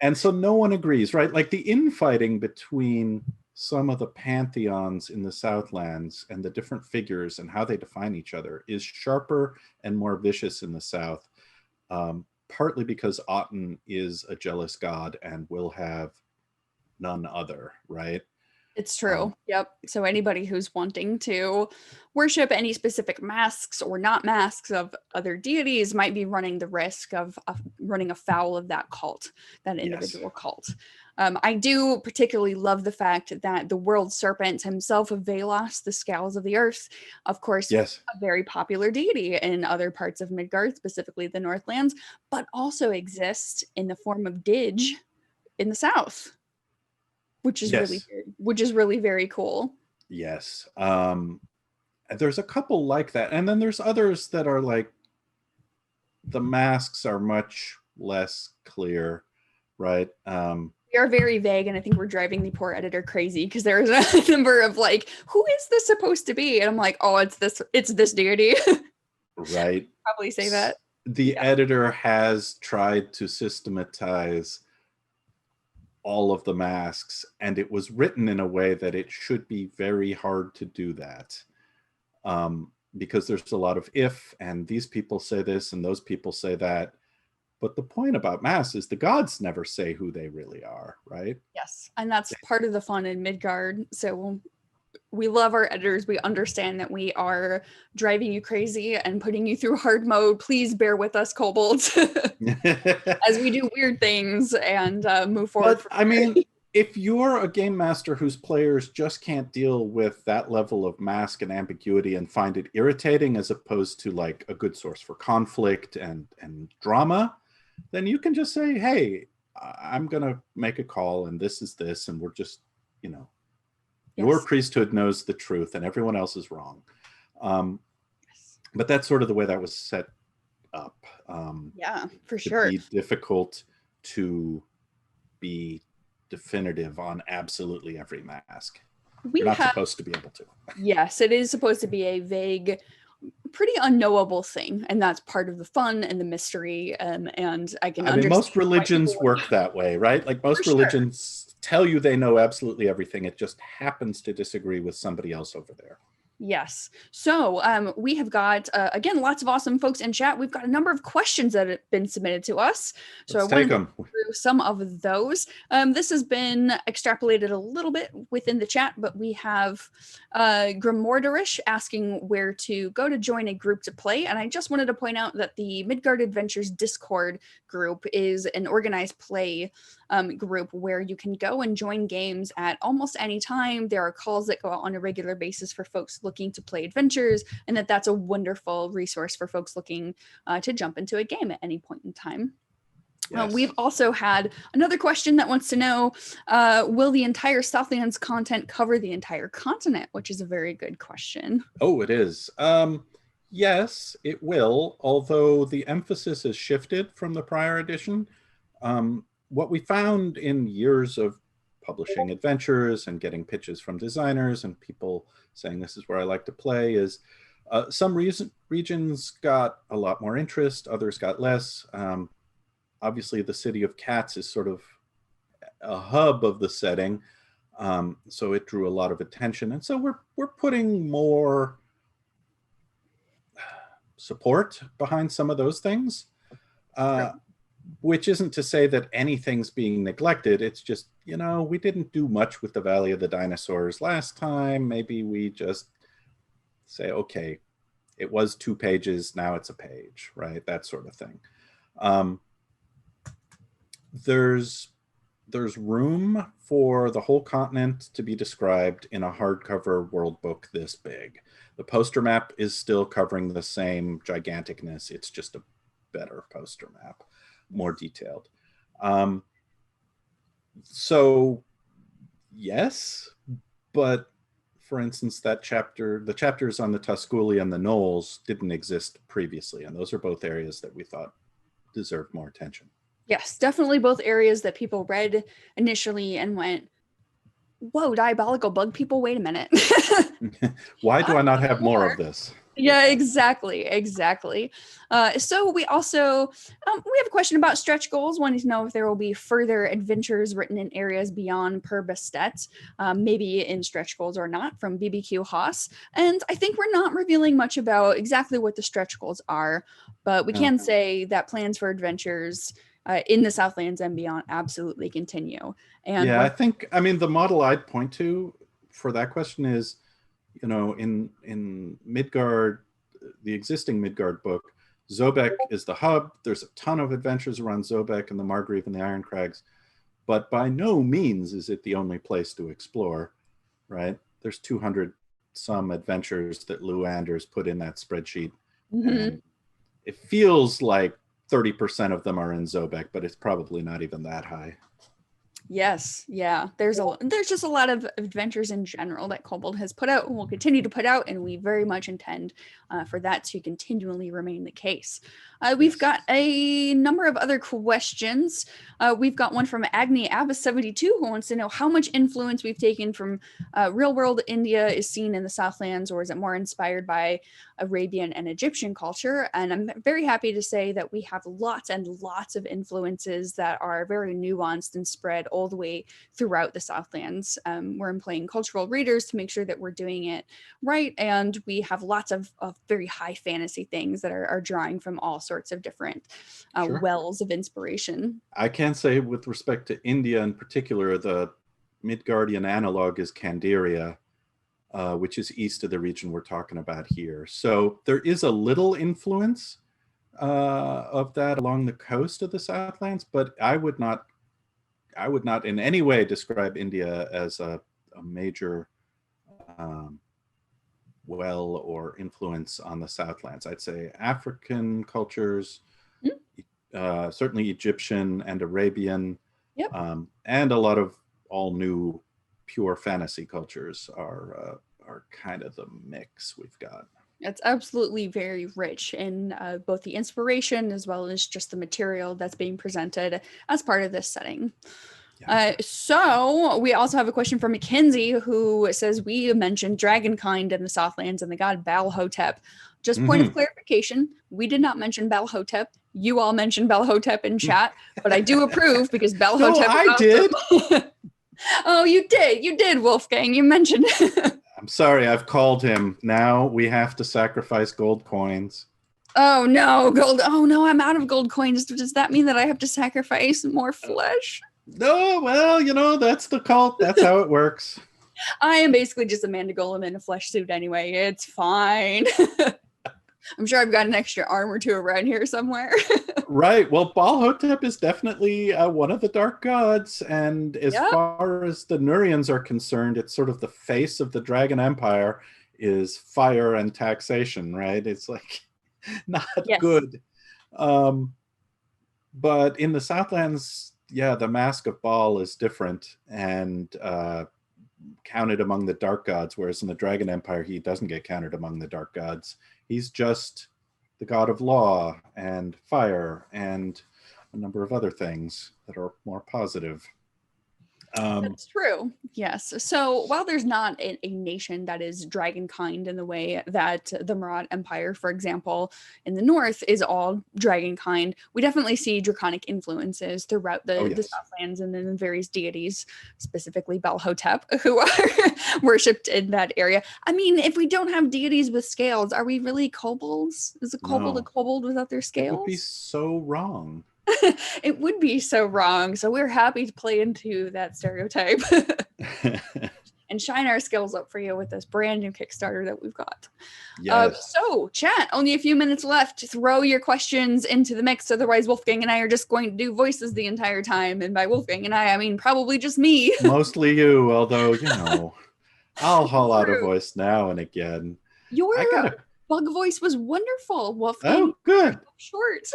And so no one agrees, right? Like the infighting between some of the pantheons in the Southlands and the different figures and how they define each other is sharper and more vicious in the South, partly because Aten is a jealous god and will have none other, right? It's true. Yep. So anybody who's wanting to worship any specific masks or not masks of other deities might be running the risk of running afoul of that cult, that individual cult. I do particularly love the fact that the world serpent himself, Velos, the scales of the earth, of course, a very popular deity in other parts of Midgard, specifically the Northlands, but also exists in the form of Dig in the south. Which is really very cool. Yes. There's a couple like that. And then there's others that are like, the masks are much less clear, right? We are very vague, and I think we're driving the poor editor crazy because there's a number of like, who is this supposed to be? And I'm like, oh, it's this deity. Right. Probably say that. The editor has tried to systematize all of the masks, and it was written in a way that it should be very hard to do that, because there's a lot of if, and these people say this and those people say that. But the point about masks is the gods never say who they really are, right? Yes, and that's part of the fun in Midgard. So we love our editors. We understand that we are driving you crazy and putting you through hard mode. Please bear with us, kobolds, as we do weird things and move forward. But I mean, if you're a game master whose players just can't deal with that level of mask and ambiguity and find it irritating as opposed to like a good source for conflict and drama, then you can just say, hey, I'm going to make a call and this is this, and we're just, you know, your priesthood knows the truth and everyone else is wrong. But that's sort of the way that was set up. Yeah, for sure. It'd be difficult to be definitive on absolutely every mask. You're not supposed to be able to. Yes, it is supposed to be a vague, pretty unknowable thing, and that's part of the fun and the mystery. And I mean, most religions work that way, right? Like most religions tell you they know absolutely everything. It just happens to disagree with somebody else over there. Yes. So we have got, again, lots of awesome folks in chat. We've got a number of questions that have been submitted to us. So Let's I want to go through some of those. This has been extrapolated a little bit within the chat, but we have Grimorderish asking where to go to join a group to play. And I just wanted to point out that the Midgard Adventures Discord group is an organized play group where you can go and join games at almost any time. There are calls that go out on a regular basis for folks looking to play adventures, and that's a wonderful resource for folks looking to jump into a game at any point in time. Yes. We've also had another question that wants to know, will the entire Southlands content cover the entire continent? Which is a very good question. Oh, it is. Yes, it will, although the emphasis has shifted from the prior edition. What we found in years of publishing adventures and getting pitches from designers and people saying this is where I like to play is some regions got a lot more interest, others got less. Obviously, the City of Cats is sort of a hub of the setting, so it drew a lot of attention. And so we're putting more support behind some of those things. Which isn't to say that anything's being neglected. It's just, you know, we didn't do much with the Valley of the Dinosaurs last time. Maybe we just say, okay, it was 2 pages, now it's a page, right? That sort of thing. There's room for the whole continent to be described in a hardcover world book this big. The poster map is still covering the same giganticness. It's just a better poster map, more detailed. So yes, but for instance, the chapters on the Tusculi and the Knolls didn't exist previously, and those are both areas that we thought deserved more attention. Yes, definitely both areas that people read initially and went, whoa, diabolical bug people, wait a minute. Why do I not have more of this? Yeah, exactly. So we also we have a question about stretch goals, wanting to know if there will be further adventures written in areas beyond Purbestet, maybe in stretch goals or not, from BBQ Haas. And I think we're not revealing much about exactly what the stretch goals are, but we can say that plans for adventures in the Southlands and beyond absolutely continue. And Yeah, I mean, the model I'd point to for that question is, in Midgard, the existing Midgard book, Zobek is the hub. There's a ton of adventures around Zobek and the Margrave and the Iron Crags, but by no means is it the only place to explore, right? There's 200 some adventures that Lou Anders put in that spreadsheet. And it feels like 30% of them are in Zobek, but it's probably not even that high. Yes, yeah. There's just a lot of adventures in general that Kobold has put out and will continue to put out, and we very much intend for that to continually remain the case. We've got a number of other questions. We've got one from Agni Abbas 72 who wants to know how much influence we've taken from real world India is seen in the Southlands, or is it more inspired by Arabian and Egyptian culture? And I'm very happy to say that we have lots and lots of influences that are very nuanced and spread all the way throughout the Southlands. We're employing cultural readers to make sure that we're doing it right, and we have lots of very high fantasy things that are drawing from all sorts of different wells of inspiration. I can say with respect to India in particular, the Midgardian analog is Candiria, which is east of the region we're talking about here. So there is a little influence of that along the coast of the Southlands, but I would not in any way describe India as a major well or influence on the Southlands. I'd say African cultures, certainly Egyptian and Arabian, and a lot of all new pure fantasy cultures are kind of the mix we've got. It's absolutely very rich in both the inspiration as well as just the material that's being presented as part of this setting. So we also have a question from Mackenzie who says, we mentioned Dragonkind in the Southlands and the god Balhotep. Just point of clarification, we did not mention Balhotep. You all mentioned Balhotep in chat, but I do approve because Balhotep. No, I did. Oh, you did, Wolfgang. You mentioned it. I'm sorry, I've called him. Now we have to sacrifice gold coins. Oh no, gold. Oh no, I'm out of gold coins. Does that mean that I have to sacrifice more flesh? No, well, that's the cult. That's how it works. I am basically just Amanda Golem in a flesh suit anyway. It's fine. I'm sure I've got an extra arm or two around here somewhere. Right. Well, Balhotep is definitely one of the dark gods. And as far as the Nurians are concerned, it's sort of the face of the Dragon Empire is fire and taxation, right? It's like not good. But in the Southlands, the Mask of Baal is different and counted among the dark gods, whereas in the Dragon Empire, he doesn't get counted among the dark gods. He's just the god of law and fire and a number of other things that are more positive. That's true. Yes. So while there's not a nation that is dragonkind in the way that the Marat Empire, for example, in the north is all dragonkind, we definitely see draconic influences throughout the Southlands and then various deities, specifically Balhotep, who are worshipped in that area. I mean, if we don't have deities with scales, are we really kobolds? Is a kobold a kobold without their scales? It would be so wrong. It would be so wrong. So we're happy to play into that stereotype and shine our skills up for you with this brand new Kickstarter that we've got. So chat, only a few minutes left. Throw your questions into the mix. Otherwise, Wolfgang and I are just going to do voices the entire time. And by Wolfgang and I mean probably just me. Mostly you, although, I'll haul out a voice now and again. Your bug voice was wonderful, Wolfgang. Oh, good. Short.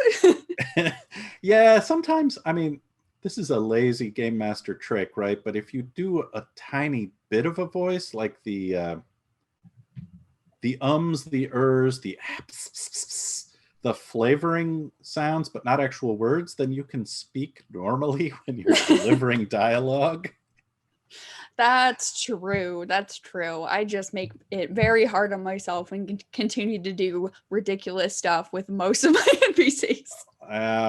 Yeah, sometimes, I mean, this is a lazy game master trick, right? But if you do a tiny bit of a voice, like the ums, the ers, the the flavoring sounds, but not actual words, then you can speak normally when you're delivering dialogue. That's true. That's true. I just make it very hard on myself and continue to do ridiculous stuff with most of my NPCs.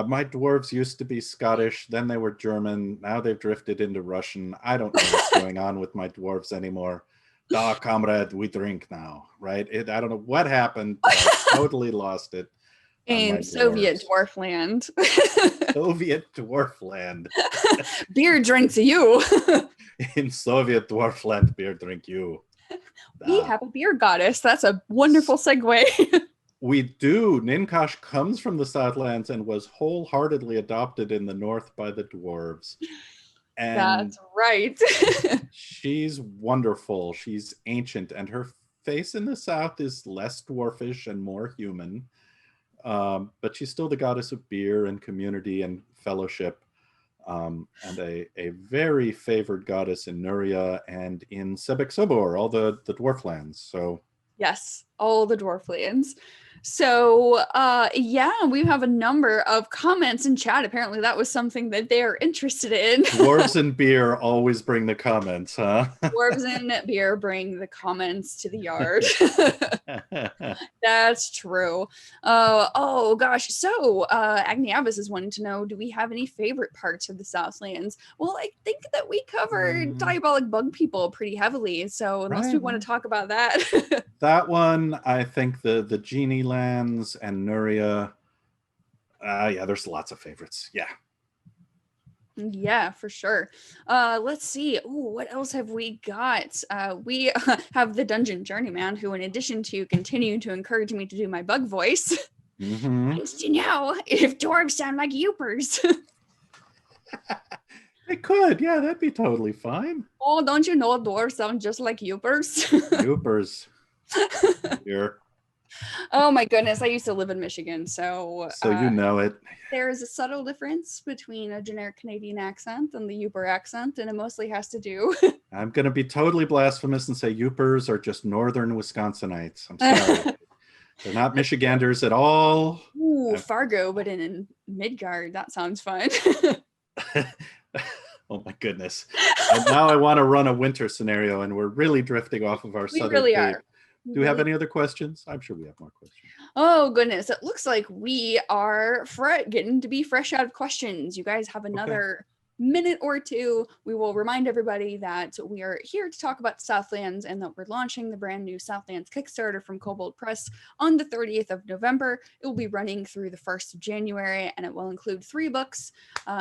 My dwarves used to be Scottish, then they were German, now they've drifted into Russian. I don't know what's going on with my dwarves anymore. Da, comrade, we drink now, right? I don't know what happened. I totally lost it. In Soviet dwarf land. Soviet dwarf land. Beer drinks you. In Soviet dwarf land, beer drink you. We have a beer goddess. That's a wonderful segue. We do. Ninkash comes from the Southlands and was wholeheartedly adopted in the north by the dwarves. And that's right. She's wonderful. She's ancient, and her face in the south is less dwarfish and more human. But she's still the goddess of beer and community and fellowship, and a very favored goddess in Nuria and in Sebek Sobor, all the dwarf lands. So yes, all the dwarf lands. So yeah, we have a number of comments in chat. Apparently that was something that they're interested in. Dwarves and beer always bring the comments, huh? Dwarves and beer bring the comments to the yard. That's true. Oh gosh. So Agni Abbas is wanting to know, do we have any favorite parts of the Southlands? Well, I think that we covered diabolic bug people pretty heavily. So unless we want to talk about that. That one, I think the Genie lands and Nuria. Yeah, there's lots of favorites. Yeah. Yeah, for sure. Let's see. Ooh, what else have we got? We have the Dungeon Journeyman, who in addition to continuing to encourage me to do my bug voice, wants to know if dwarves sound like youpers. They could. Yeah, that'd be totally fine. Oh, don't you know dwarves sound just like youpers? Youpers. Here. Oh my goodness, I used to live in Michigan, so you know it. There is a subtle difference between a generic Canadian accent and the Youper accent, and it mostly has to do. I'm going to be totally blasphemous and say Youpers are just northern Wisconsinites. I'm sorry. They're not Michiganders at all. Ooh, Fargo, but in Midgard. That sounds fun. Oh my goodness. And now I want to run a winter scenario, and we're really drifting off of our southern really theme. are. Do we have any other questions? I'm sure we have more questions. Oh goodness, it looks like we are getting to be fresh out of questions. You guys have another minute or two. We will remind everybody that we are here to talk about Southlands and that we're launching the brand new Southlands Kickstarter from Kobold Press on the 30th of November. It will be running through the 1st of January, and it will include 3 books,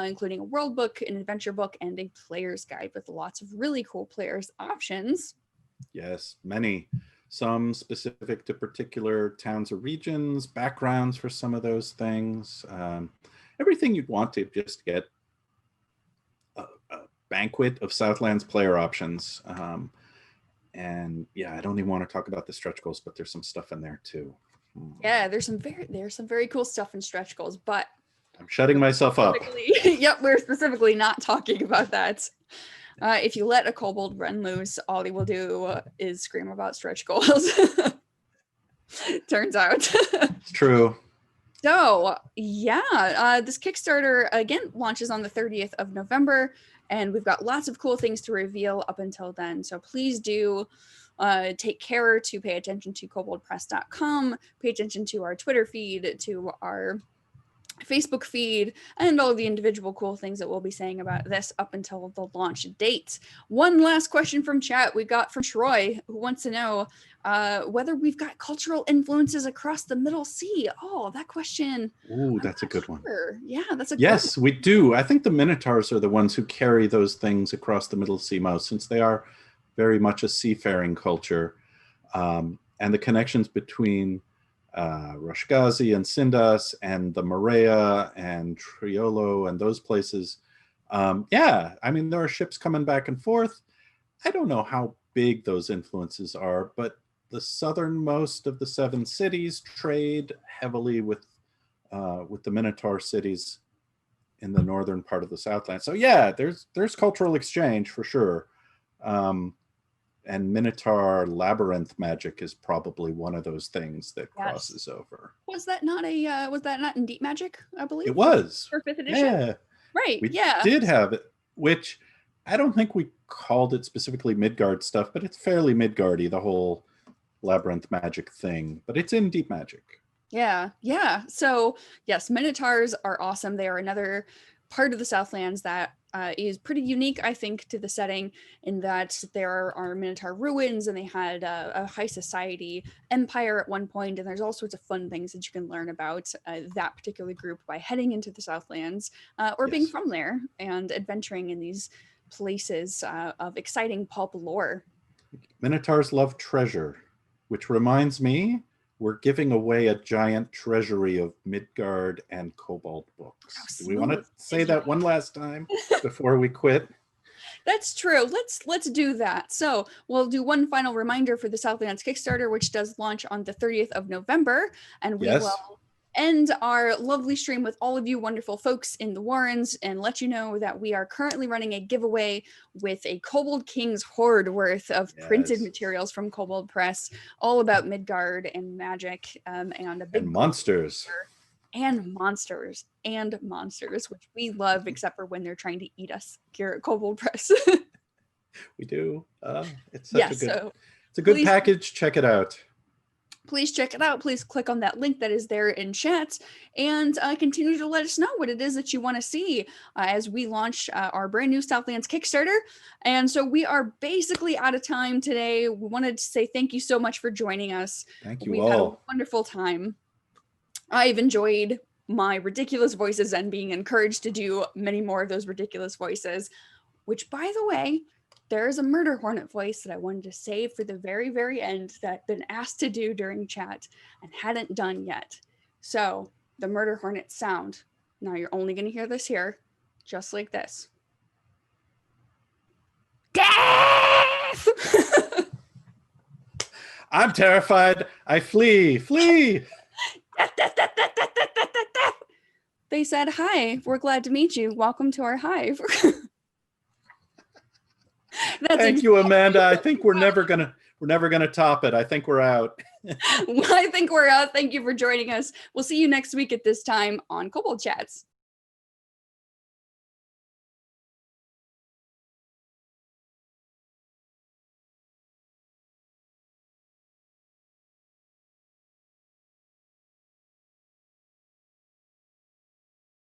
including a world book, an adventure book, and a player's guide with lots of really cool players options. Yes, many. Some specific to particular towns or regions, backgrounds for some of those things. Everything you'd want to just get a banquet of Southlands player options. And yeah, I don't even want to talk about the stretch goals, but there's some stuff in there too. Yeah, there's some very cool stuff in stretch goals, but I'm shutting myself up. Yep, we're specifically not talking about that. If you let a kobold run loose, all he will do is scream about stretch goals. Turns out. It's true. So, yeah, this Kickstarter, again, launches on the 30th of November, and we've got lots of cool things to reveal up until then. So please do take care to pay attention to koboldpress.com, pay attention to our Twitter feed, to our Facebook feed, and all the individual cool things that we'll be saying about this up until the launch date. One last question from chat we got from Troy, who wants to know whether we've got cultural influences across the Middle Sea. Oh, that question. Ooh, that's a good one. Yeah, that's a yes, we do. I think the Minotaurs are the ones who carry those things across the Middle Sea most, since they are very much a seafaring culture. And the connections between Rushgazi and Sindas and the Maria and Triolo and those places. Yeah, I mean, there are ships coming back and forth. I don't know how big those influences are, but the southernmost of the 7 cities trade heavily with the Minotaur cities in the northern part of the Southland. So yeah, there's cultural exchange for sure. And Minotaur labyrinth magic is probably one of those things that crosses over. Was that not in Deep Magic, I believe? It was. For 5th edition? Yeah. Right. We did have it, which I don't think we called it specifically Midgard stuff, but it's fairly Midgardy, the whole labyrinth magic thing. But it's in Deep Magic. Yeah, yeah. So yes, Minotaurs are awesome. They are another part of the Southlands that is pretty unique, I think, to the setting, in that there are Minotaur ruins, and they had a high society empire at one point, and there's all sorts of fun things that you can learn about that particular group by heading into the Southlands or being Yes. from there and adventuring in these places of exciting pulp lore. Minotaurs love treasure, which reminds me, we're giving away a giant treasury of Midgard and Kobold books. How Do we want to smooth. say that one last time before we quit? That's true. Let's do that. So we'll do one final reminder for the Southlands Kickstarter, which does launch on the 30th of November, and we Yes. will end our lovely stream with all of you wonderful folks in the Warrens and let you know that we are currently running a giveaway with a Kobold King's hoard worth of printed Yes. materials from Kobold Press, all about Midgard and magic, and a big And monsters. and monsters, which we love, except for when they're trying to eat us here at Kobold Press. We do. It's such Yes, so it's a good please- package. Check it out. please check it out. Please click on that link that is there in chat and continue to let us know what it is that you want to see as we launch our brand new Southlands Kickstarter. And so we are basically out of time today. We wanted to say thank you so much for joining us. Thank you We've had a all. wonderful time. I've enjoyed my ridiculous voices and being encouraged to do many more of those ridiculous voices, which, by the way, there is a murder hornet voice that I wanted to save for the very, very end that I've been asked to do during chat and hadn't done yet. So the murder hornet sound. Now you're only going to hear this here, just like this. Death! I'm terrified. I flee. Flee. Death, death, death, death, death, death, death, death, death. They said, "Hi, we're glad to meet you. Welcome to our hive." That's Thank you, Amanda. I think we're never gonna top it. I think we're out. I think we're out. Thank you for joining us. We'll see you next week at this time on Kobold Chats.